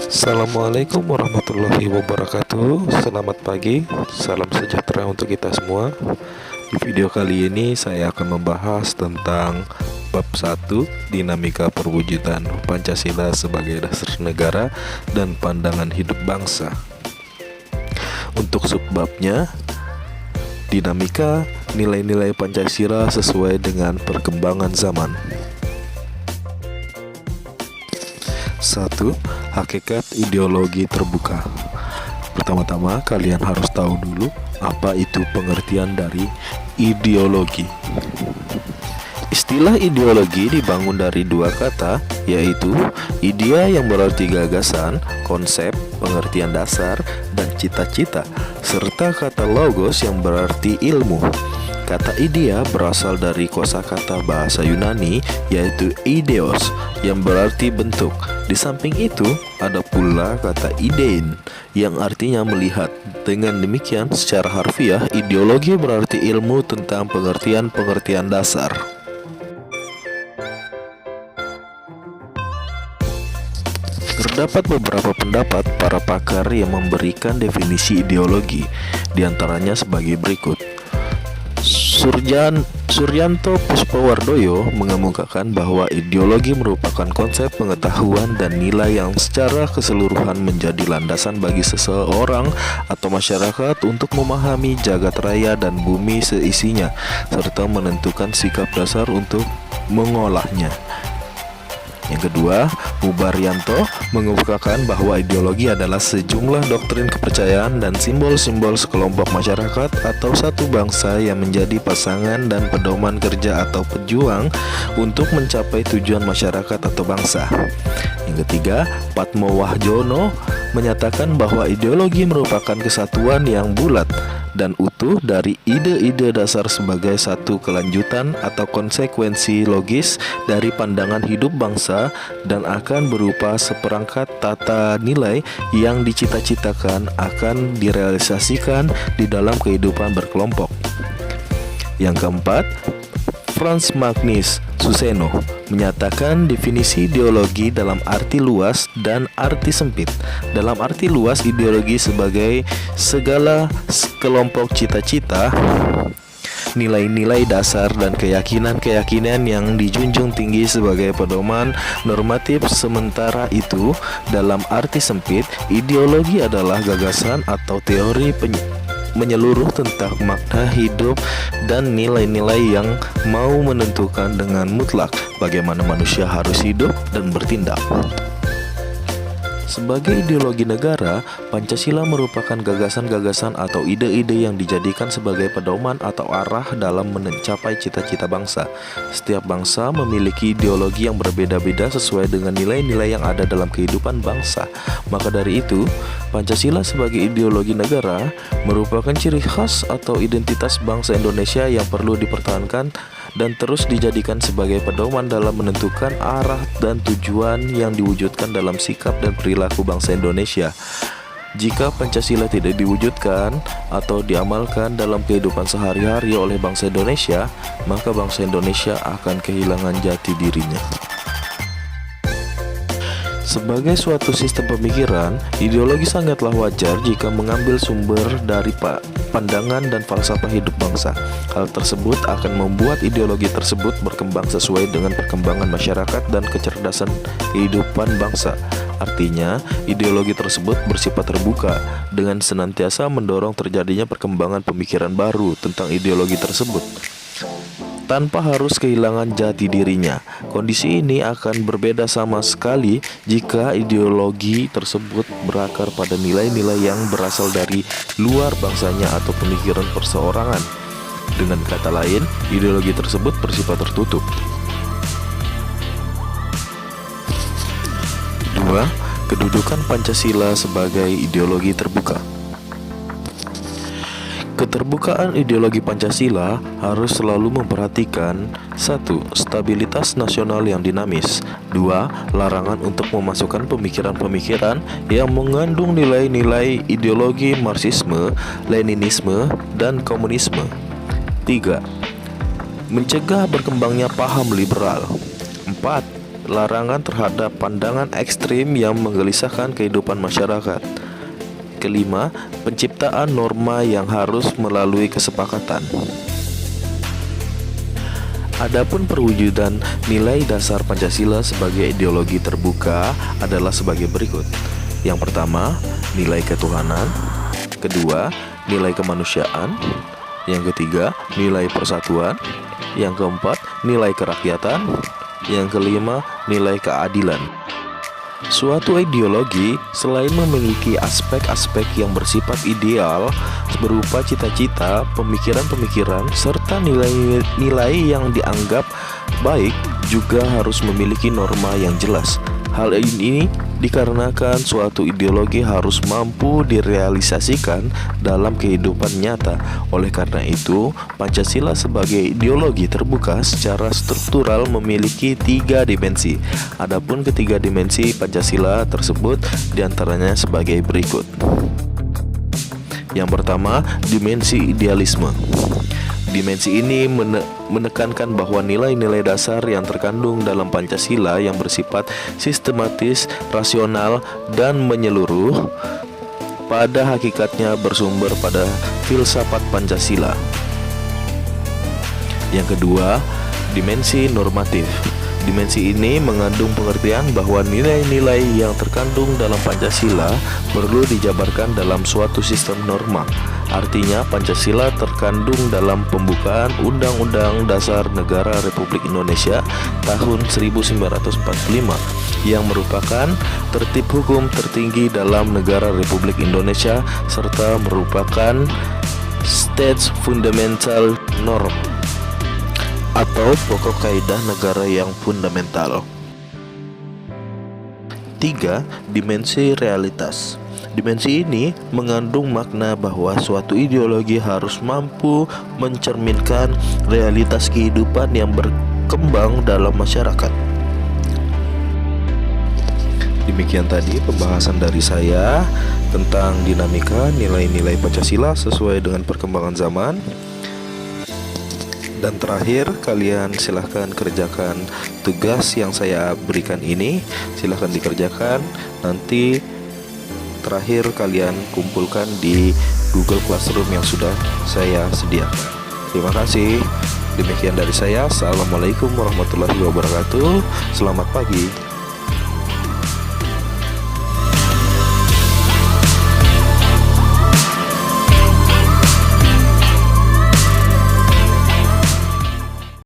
Assalamualaikum warahmatullahi wabarakatuh. Selamat pagi, salam sejahtera untuk kita semua. Di video kali ini saya akan membahas tentang bab 1, dinamika perwujudan Pancasila sebagai dasar negara dan pandangan hidup bangsa. Untuk subbabnya, dinamika nilai-nilai Pancasila sesuai dengan perkembangan zaman. 1. Hakikat ideologi terbuka. Pertama-tama kalian harus tahu dulu apa itu pengertian dari ideologi. Istilah ideologi dibangun dari dua kata, yaitu idea yang berarti gagasan, konsep, pengertian dasar, dan cita-cita, serta kata logos yang berarti ilmu. Kata idea berasal dari kosakata bahasa Yunani, yaitu eideos, yang berarti bentuk. Di samping itu, ada pula kata idein, yang artinya melihat. Dengan demikian, secara harfiah, ideologi berarti ilmu tentang pengertian-pengertian dasar. Terdapat beberapa pendapat para pakar yang memberikan definisi ideologi, diantaranya sebagai berikut. Suryanto Puspawardoyo mengemukakan bahwa ideologi merupakan konsep pengetahuan dan nilai yang secara keseluruhan menjadi landasan bagi seseorang atau masyarakat untuk memahami jagat raya dan bumi seisinya, serta menentukan sikap dasar untuk mengolahnya. Yang kedua, Mubaryanto mengemukakan bahwa ideologi adalah sejumlah doktrin kepercayaan dan simbol-simbol sekelompok masyarakat atau satu bangsa yang menjadi pasangan dan pedoman kerja atau pejuang untuk mencapai tujuan masyarakat atau bangsa. Yang ketiga, Patmo Wahjono menyatakan bahwa ideologi merupakan kesatuan yang bulat dan utuh dari ide-ide dasar sebagai satu kelanjutan atau konsekuensi logis dari pandangan hidup bangsa dan akan berupa seperangkat tata nilai yang dicita-citakan akan direalisasikan di dalam kehidupan berkelompok. Yang keempat, Frans Magnus Suseno menyatakan definisi ideologi dalam arti luas dan arti sempit. Dalam arti luas, ideologi sebagai segala kelompok cita-cita, nilai-nilai dasar dan keyakinan-keyakinan yang dijunjung tinggi sebagai pedoman normatif. Sementara itu, dalam arti sempit, ideologi adalah gagasan atau teori menyeluruh tentang makna hidup dan nilai-nilai yang mau menentukan dengan mutlak bagaimana manusia harus hidup dan bertindak. Sebagai ideologi negara, Pancasila merupakan gagasan-gagasan atau ide-ide yang dijadikan sebagai pedoman atau arah dalam mencapai cita-cita bangsa. Setiap bangsa memiliki ideologi yang berbeda-beda sesuai dengan nilai-nilai yang ada dalam kehidupan bangsa. Maka dari itu, Pancasila sebagai ideologi negara merupakan ciri khas atau identitas bangsa Indonesia yang perlu dipertahankan dan terus dijadikan sebagai pedoman dalam menentukan arah dan tujuan yang diwujudkan dalam sikap dan perilaku bangsa Indonesia. Jika Pancasila tidak diwujudkan atau diamalkan dalam kehidupan sehari-hari oleh bangsa Indonesia, maka bangsa Indonesia akan kehilangan jati dirinya. Sebagai suatu sistem pemikiran, ideologi sangatlah wajar jika mengambil sumber dari pandangan dan falsafah hidup bangsa. Hal tersebut akan membuat ideologi tersebut berkembang sesuai dengan perkembangan masyarakat dan kecerdasan kehidupan bangsa. Artinya, ideologi tersebut bersifat terbuka dengan senantiasa mendorong terjadinya perkembangan pemikiran baru tentang ideologi tersebut, tanpa harus kehilangan jati dirinya. Kondisi ini akan berbeda sama sekali jika ideologi tersebut berakar pada nilai-nilai yang berasal dari luar bangsanya atau pemikiran perseorangan. Dengan kata lain, ideologi tersebut bersifat tertutup. 2. Kedudukan Pancasila sebagai ideologi terbuka. Keterbukaan ideologi Pancasila harus selalu memperhatikan 1. Stabilitas nasional yang dinamis. 2. Larangan untuk memasukkan pemikiran-pemikiran yang mengandung nilai-nilai ideologi Marxisme, Leninisme, dan Komunisme. 3. Mencegah berkembangnya paham liberal. 4. larangan terhadap pandangan ekstrim yang menggelisahkan kehidupan masyarakat. Kelima, penciptaan norma yang harus melalui kesepakatan. Adapun perwujudan nilai dasar Pancasila sebagai ideologi terbuka adalah sebagai berikut. Yang pertama, nilai ketuhanan. Kedua, nilai kemanusiaan. Yang ketiga, nilai persatuan. Yang keempat, nilai kerakyatan. Yang kelima, nilai keadilan. Suatu ideologi selain memiliki aspek-aspek yang bersifat ideal berupa cita-cita, pemikiran-pemikiran, serta nilai-nilai yang dianggap baik, juga harus memiliki norma yang jelas. Hal ini dikarenakan suatu ideologi harus mampu direalisasikan dalam kehidupan nyata. Oleh karena itu, Pancasila sebagai ideologi terbuka secara struktural memiliki 3 dimensi. Adapun ketiga dimensi Pancasila tersebut diantaranya sebagai berikut. Yang pertama, dimensi idealisme. Dimensi ini menekankan bahwa nilai-nilai dasar yang terkandung dalam Pancasila yang bersifat sistematis, rasional, dan menyeluruh pada hakikatnya bersumber pada filsafat Pancasila. Yang kedua, dimensi normatif. Dimensi ini mengandung pengertian bahwa nilai-nilai yang terkandung dalam Pancasila perlu dijabarkan dalam suatu sistem norma. Artinya, Pancasila terkandung dalam pembukaan Undang-Undang Dasar Negara Republik Indonesia tahun 1945 yang merupakan tertib hukum tertinggi dalam negara Republik Indonesia serta merupakan States Fundamental Norm atau pokok kaidah negara yang fundamental. 3. Dimensi realitas. Dimensi ini mengandung makna bahwa suatu ideologi harus mampu mencerminkan realitas kehidupan yang berkembang dalam masyarakat. Demikian tadi pembahasan dari saya tentang dinamika nilai-nilai Pancasila sesuai dengan perkembangan zaman. Dan terakhir, kalian silahkan kerjakan tugas yang saya berikan ini. Silahkan dikerjakan. Nanti terakhir kalian kumpulkan di Google Classroom yang sudah saya sediakan. Terima kasih. Demikian dari saya. Assalamualaikum warahmatullahi wabarakatuh. Selamat pagi.